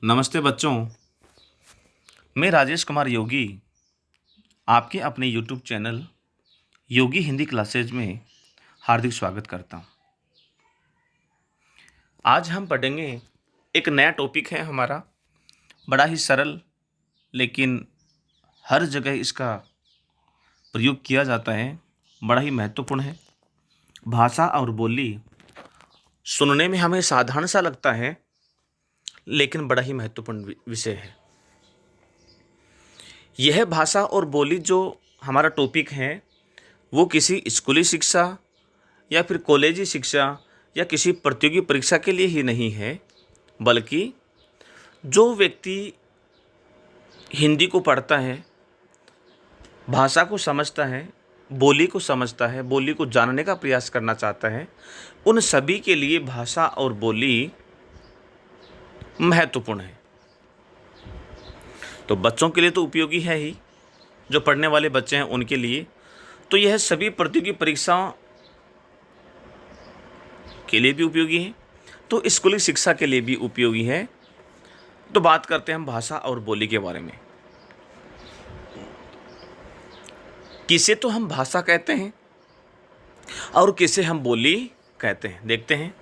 नमस्ते बच्चों। मैं राजेश कुमार योगी आपके अपने YouTube चैनल योगी हिंदी क्लासेज में हार्दिक स्वागत करता हूँ। आज हम पढ़ेंगे, एक नया टॉपिक है हमारा, बड़ा ही सरल लेकिन हर जगह इसका प्रयोग किया जाता है, बड़ा ही महत्वपूर्ण है। भाषा और बोली सुनने में हमें साधारण सा लगता है लेकिन बड़ा ही महत्वपूर्ण विषय है। यह भाषा और बोली जो हमारा टॉपिक है वो किसी स्कूली शिक्षा या फिर कॉलेजी शिक्षा या किसी प्रतियोगी परीक्षा के लिए ही नहीं है, बल्कि जो व्यक्ति हिंदी को पढ़ता है, भाषा को समझता है, बोली को समझता है, बोली को जानने का प्रयास करना चाहता है, उन सभी के लिए भाषा और बोली महत्वपूर्ण है। तो बच्चों के लिए तो उपयोगी है ही, जो पढ़ने वाले बच्चे हैं उनके लिए तो यह सभी प्रतियोगी परीक्षाओं के लिए भी उपयोगी है, तो स्कूली शिक्षा के लिए भी उपयोगी है। तो बात करते हैं हम भाषा और बोली के बारे में। किसे तो हम भाषा कहते हैं और किसे हम बोली कहते हैं, देखते हैं।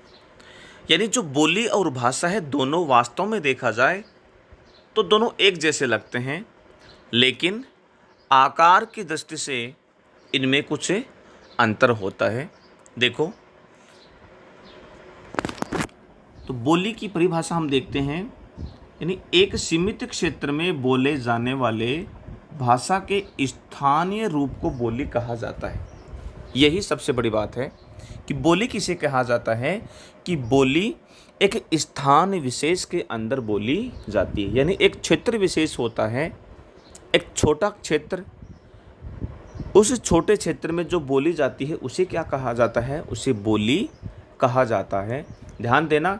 यानी जो बोली और भाषा है, दोनों वास्तव में देखा जाए तो दोनों एक जैसे लगते हैं, लेकिन आकार की दृष्टि से इनमें कुछ अंतर होता है। देखो, तो बोली की परिभाषा हम देखते हैं, यानी एक सीमित क्षेत्र में बोले जाने वाले भाषा के स्थानीय रूप को बोली कहा जाता है। यही सबसे बड़ी बात है कि बोली किसे कहा जाता है, कि बोली एक स्थान विशेष के अंदर बोली जाती है। यानी एक क्षेत्र विशेष होता है, एक छोटा क्षेत्र, उस छोटे क्षेत्र में जो बोली जाती है उसे क्या कहा जाता है, उसे बोली कहा जाता है। ध्यान देना,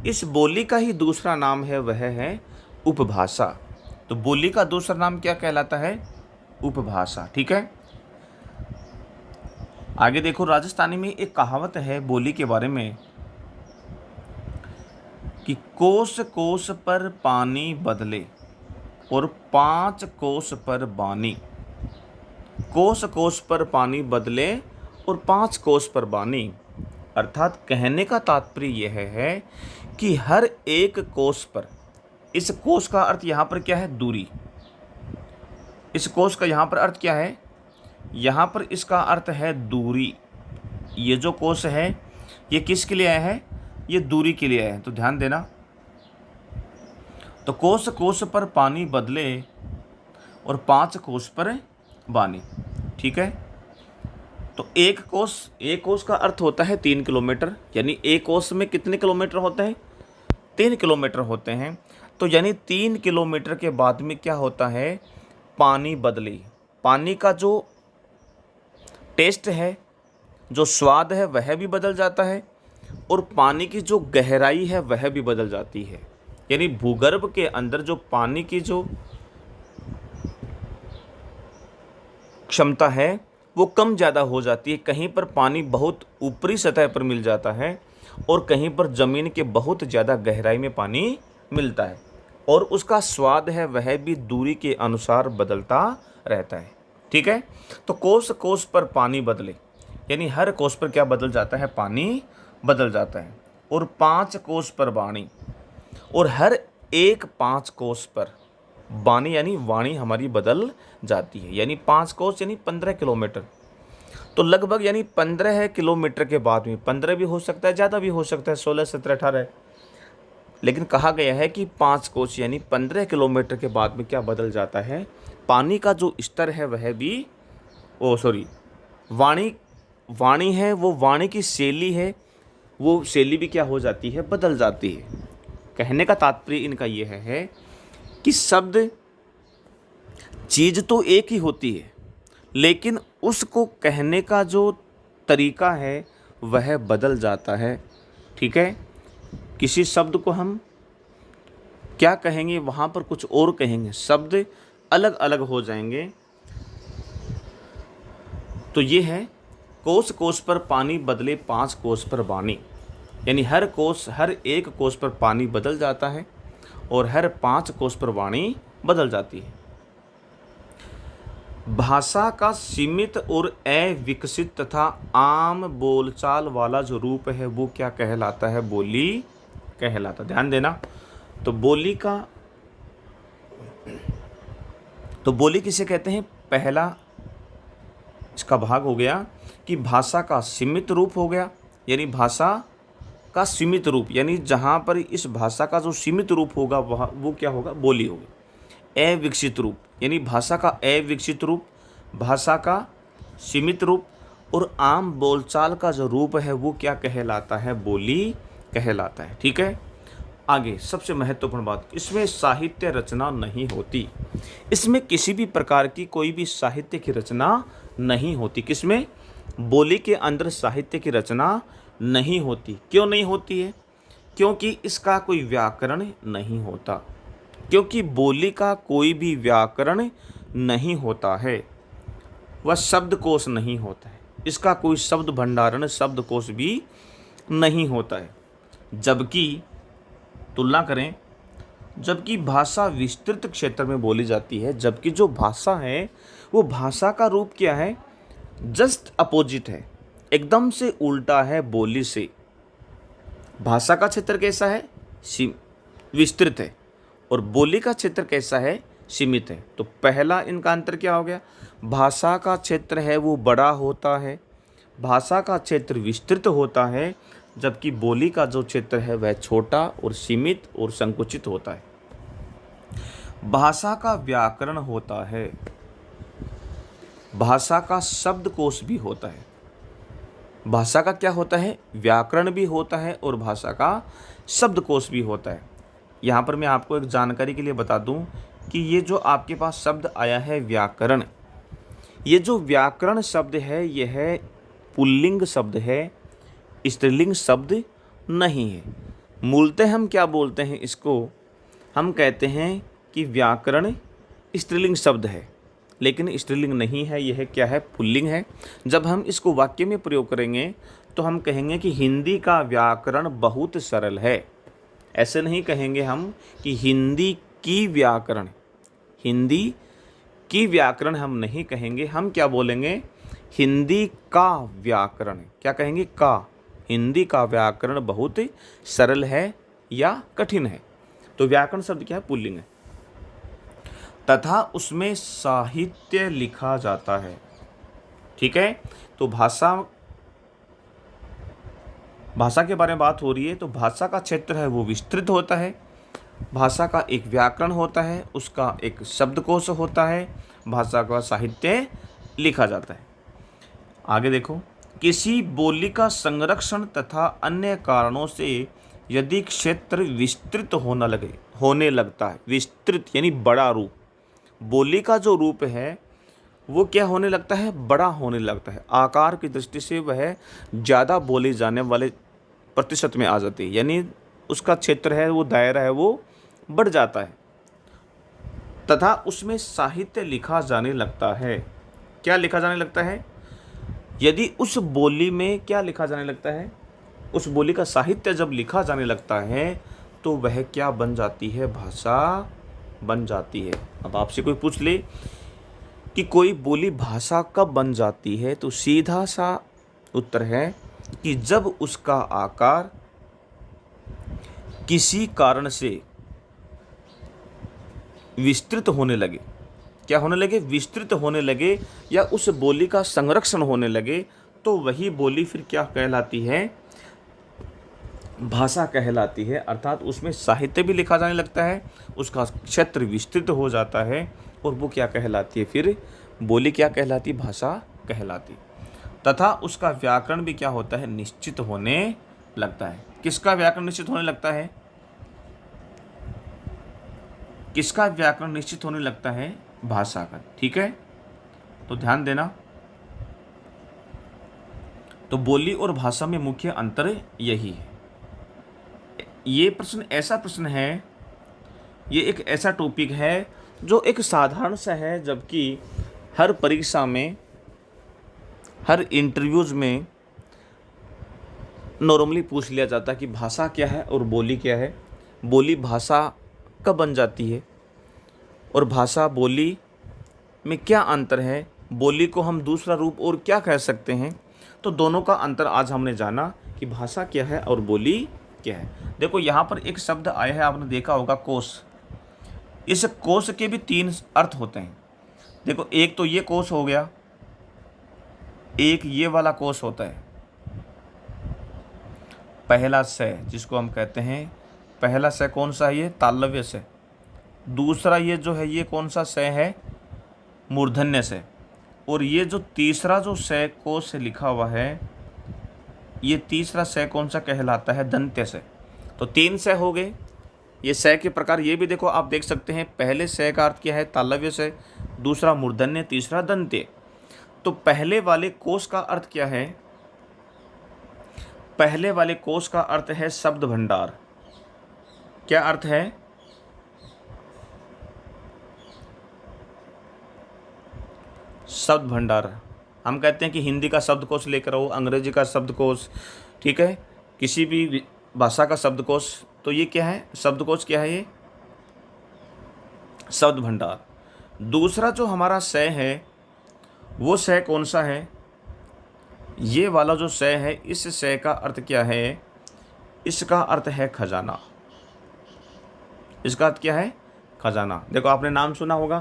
इस बोली का ही दूसरा नाम है, वह है उपभाषा। तो बोली का दूसरा नाम क्या कहलाता है, उपभाषा। ठीक है, आगे देखो, राजस्थानी में एक कहावत है बोली के बारे में कि कोस कोस पर पानी बदले और 5 कोस पर बानी। कोस कोस पर पानी बदले और 5 कोस पर बानी। अर्थात कहने का तात्पर्य यह है कि हर एक कोस पर, इस कोस का अर्थ यहाँ पर क्या है, दूरी। इस कोस का यहाँ पर अर्थ क्या है, यहाँ पर इसका अर्थ है दूरी। ये जो कोस है ये किसके लिए आया है, ये दूरी के लिए आया है। तो ध्यान देना, तो कोस कोस पर पानी बदले और 5 कोस पर बानी। ठीक है, तो एक कोस का अर्थ होता है 3 किलोमीटर। यानी एक कोस में कितने किलोमीटर होते हैं, 3 किलोमीटर होते हैं। तो यानी 3 किलोमीटर के बाद में क्या होता है, पानी बदले। पानी का जो टेस्ट है, जो स्वाद है, वह भी बदल जाता है और पानी की जो गहराई है वह भी बदल जाती है। यानी भूगर्भ के अंदर जो पानी की जो क्षमता है वो कम ज़्यादा हो जाती है। कहीं पर पानी बहुत ऊपरी सतह पर मिल जाता है और कहीं पर ज़मीन के बहुत ज़्यादा गहराई में पानी मिलता है, और उसका स्वाद है वह भी दूरी के अनुसार बदलता रहता है। ठीक है, तो कोस कोस पर पानी बदले, यानी हर कोस पर क्या बदल जाता है, पानी बदल जाता है। और 5 कोस पर वाणी, और हर एक 5 कोस पर बानी यानी वाणी हमारी बदल जाती है। यानी 5 कोस यानी 15 किलोमीटर, तो लगभग यानी 15 किलोमीटर के बाद में, 15 भी हो सकता है, ज़्यादा भी हो सकता है, 16, 17, 18, लेकिन कहा गया है कि 5 कोस यानी 15 किलोमीटर के बाद में क्या बदल जाता है, पानी का जो स्तर है वह भी, वाणी है, वो वाणी की शैली है, वो शैली भी क्या हो जाती है, बदल जाती है। कहने का तात्पर्य इनका यह है कि शब्द, चीज़ तो एक ही होती है, लेकिन उसको कहने का जो तरीका है वह बदल जाता है। ठीक है, किसी शब्द को हम क्या कहेंगे, वहाँ पर कुछ और कहेंगे, शब्द अलग अलग हो जाएंगे। तो ये है कोस कोस पर पानी बदले 5 कोस पर बानी। यानी हर एक कोस पर पानी बदल जाता है और हर 5 कोश पर वाणी बदल जाती है। भाषा का सीमित और अविकसित तथा आम बोलचाल वाला जो रूप है वो क्या कहलाता है? बोली कहलाता। ध्यान देना। तो बोली किसे कहते हैं? पहला इसका भाग हो गया कि भाषा का सीमित रूप हो गया, यानी भाषा का सीमित रूप, यानी जहाँ पर इस भाषा का जो सीमित रूप होगा वह वो क्या होगा? बोली होगी। अविकसित रूप यानी भाषा का अविकसित रूप, भाषा का सीमित रूप, और आम बोलचाल का जो रूप है वो क्या कहलाता है? बोली कहलाता है। ठीक है। आगे सबसे महत्वपूर्ण बात, इसमें साहित्य रचना नहीं होती। इसमें किसी भी प्रकार की कोई भी साहित्य की रचना नहीं होती। किसमें? बोली के अंदर साहित्य की रचना नहीं होती। क्यों नहीं होती है? क्योंकि इसका कोई व्याकरण नहीं होता। क्योंकि बोली का कोई भी व्याकरण नहीं होता है, वह शब्दकोश नहीं होता है, इसका कोई शब्द भंडारण शब्दकोश भी नहीं होता है। जबकि तुलना करें, जबकि भाषा विस्तृत क्षेत्र में बोली जाती है, जबकि जो भाषा है वो भाषा का रूप क्या है? जस्ट अपोजिट है, एकदम से उल्टा है बोली से। भाषा का क्षेत्र कैसा है? विस्तृत है, और बोली का क्षेत्र कैसा है? सीमित है। तो पहला इनका अंतर क्या हो गया? भाषा का क्षेत्र है वो बड़ा होता है, भाषा का क्षेत्र विस्तृत होता है, जबकि बोली का जो क्षेत्र है वह छोटा और सीमित और संकुचित होता है। भाषा का व्याकरण होता है, भाषा का शब्दकोश भी होता है। भाषा का क्या होता है? व्याकरण भी होता है और भाषा का शब्दकोश भी होता है। यहाँ पर मैं आपको एक जानकारी के लिए बता दूँ कि ये जो आपके पास शब्द आया है व्याकरण, ये जो व्याकरण शब्द है यह पुल्लिंग शब्द है, स्त्रीलिंग शब्द नहीं है। मूलतः हम क्या बोलते हैं इसको? हम कहते हैं कि व्याकरण स्त्रीलिंग शब्द है, लेकिन स्त्रीलिंग नहीं है, यह क्या है? पुल्लिंग है। जब हम इसको वाक्य में प्रयोग करेंगे तो हम कहेंगे कि हिंदी का व्याकरण बहुत सरल है। ऐसे नहीं कहेंगे हम कि हिंदी की व्याकरण, हिंदी की व्याकरण हम नहीं कहेंगे। हम क्या बोलेंगे? हिंदी का व्याकरण। क्या कहेंगे? का। हिंदी का व्याकरण बहुत सरल है या कठिन है। तो व्याकरण शब्द क्या है? पुल्लिंग है। तथा उसमें साहित्य लिखा जाता है। ठीक है। तो भाषा के बारे में बात हो रही है, तो भाषा का क्षेत्र है वो विस्तृत होता है, भाषा का एक व्याकरण होता है, उसका एक शब्दकोश होता है, भाषा का साहित्य लिखा जाता है। आगे देखो, किसी बोली का संरक्षण तथा अन्य कारणों से यदि क्षेत्र विस्तृत होने लगता है, विस्तृत यानी बड़ा रूप, बोली का जो रूप है वो क्या होने लगता है? बड़ा होने लगता है। आकार की दृष्टि से वह ज़्यादा बोले जाने वाले प्रतिशत में आ जाती है, यानी उसका क्षेत्र है वो दायरा है वो बढ़ जाता है। तथा उसमें साहित्य लिखा जाने लगता है। क्या लिखा जाने लगता है? यदि उस बोली में क्या लिखा जाने लगता है? उस बोली का साहित्य जब लिखा जाने लगता है तो वह क्या बन जाती है? भाषा बन जाती है। अब आपसे कोई पूछ ले कि कोई बोली भाषा कब बन जाती है, तो सीधा सा उत्तर है कि जब उसका आकार किसी कारण से विस्तृत होने लगे। क्या होने लगे? विस्तृत होने लगे, या उस बोली का संरक्षण होने लगे, तो वही बोली फिर क्या कहलाती है? भाषा कहलाती है। अर्थात उसमें साहित्य भी लिखा जाने लगता है, उसका क्षेत्र विस्तृत हो जाता है, और वो क्या कहलाती है? फिर बोली क्या कहलाती? भाषा कहलाती। तथा उसका व्याकरण भी क्या होता है? निश्चित होने लगता है। किसका व्याकरण निश्चित होने लगता है? किसका व्याकरण निश्चित होने लगता है? भाषा का। ठीक है, तो ध्यान देना। तो बोली और भाषा में मुख्य अंतर यही है। ये प्रश्न ऐसा प्रश्न है, ये एक ऐसा टॉपिक है जो एक साधारण सा है, जबकि हर परीक्षा में, हर इंटरव्यूज़ में नॉर्मली पूछ लिया जाता है कि भाषा क्या है और बोली क्या है। बोली भाषा कब बन जाती है और भाषा बोली में क्या अंतर है, बोली को हम दूसरा रूप और क्या कह सकते हैं। तो दोनों का अंतर आज हमने जाना कि भाषा क्या है और बोली क्या है। देखो यहाँ पर एक शब्द आया है, आपने देखा होगा कोश। इस कोश के भी 3 अर्थ होते हैं। देखो एक तो ये कोश हो गया, एक ये वाला कोश होता है पहला से, जिसको हम कहते हैं पहला से कौन सा है, ये तालव्य से। दूसरा ये जो है ये कौन सा से है, मूर्धन्य से। और ये जो तीसरा जो से कोश से लिखा हुआ है, ये तीसरा से कौन सा कहलाता है, दंत्य से। तो 3 से हो गए ये से के प्रकार। ये भी देखो आप देख सकते हैं, पहले से का अर्थ क्या है, तालव्य से, दूसरा मूर्धन्य, तीसरा दंत्य। तो पहले वाले कोश का अर्थ क्या है, पहले वाले कोश का अर्थ है शब्द भंडार। क्या अर्थ है, शब्द भंडार। हम कहते हैं कि हिंदी का शब्दकोश लेकर आओ, अंग्रेजी का शब्दकोश, ठीक है, किसी भी भाषा का शब्दकोश। तो ये क्या है, शब्दकोश क्या है, ये शब्द भंडार। दूसरा जो हमारा से है, वो से कौन सा है, ये वाला जो से है, इस से का अर्थ क्या है, इसका अर्थ है खजाना। इसका अर्थ क्या है, खजाना। देखो आपने नाम सुना होगा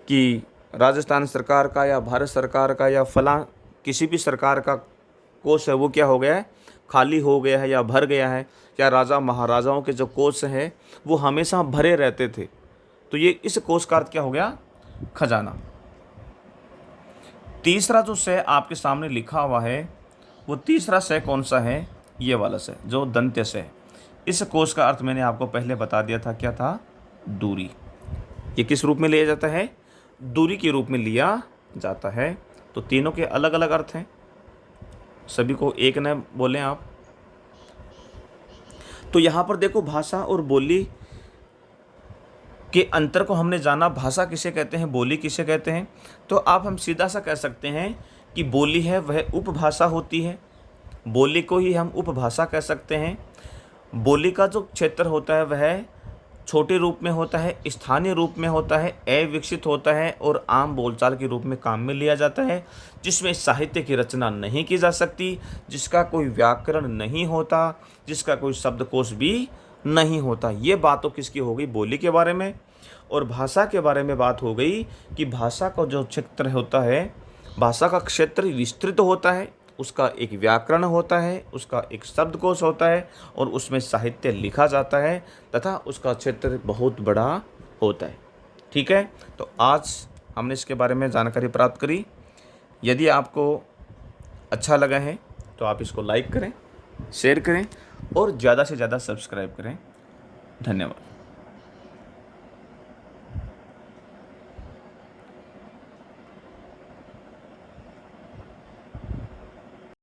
कि राजस्थान सरकार का या भारत सरकार का या फलां किसी भी सरकार का कोष है, वो क्या हो गया है, खाली हो गया है या भर गया है। या राजा महाराजाओं के जो कोष हैं वो हमेशा भरे रहते थे। तो ये इस कोष का अर्थ क्या हो गया, खजाना। तीसरा जो से आपके सामने लिखा हुआ है, वो तीसरा से कौन सा है, ये वाला से जो दंत्य से। इस कोष का अर्थ मैंने आपको पहले बता दिया था, क्या था, दूरी। ये किस रूप में लिया जाता है, दूरी के रूप में लिया जाता है। तो तीनों के अलग अलग अर्थ हैं, सभी को एक न बोलें आप। तो यहाँ पर देखो भाषा और बोली के अंतर को हमने जाना। भाषा किसे कहते हैं, बोली किसे कहते हैं। तो आप हम सीधा सा कह सकते हैं कि बोली है वह उपभाषा होती है, बोली को ही हम उपभाषा कह सकते हैं। बोली का जो क्षेत्र होता है वह छोटे रूप में होता है, स्थानीय रूप में होता है, अविकसित होता है और आम बोलचाल के रूप में काम में लिया जाता है, जिसमें साहित्य की रचना नहीं की जा सकती, जिसका कोई व्याकरण नहीं होता, जिसका कोई शब्दकोश भी नहीं होता। ये बात तो किसकी हो गई, बोली के बारे में। और भाषा के बारे में बात हो गई कि भाषा का जो क्षेत्र होता है, भाषा का क्षेत्र विस्तृत होता है, उसका एक व्याकरण होता है, उसका एक शब्दकोश होता है और उसमें साहित्य लिखा जाता है तथा उसका क्षेत्र बहुत बड़ा होता है। ठीक है, तो आज हमने इसके बारे में जानकारी प्राप्त करी। यदि आपको अच्छा लगा है तो आप इसको लाइक करें, शेयर करें और ज़्यादा से ज़्यादा सब्सक्राइब करें। धन्यवाद।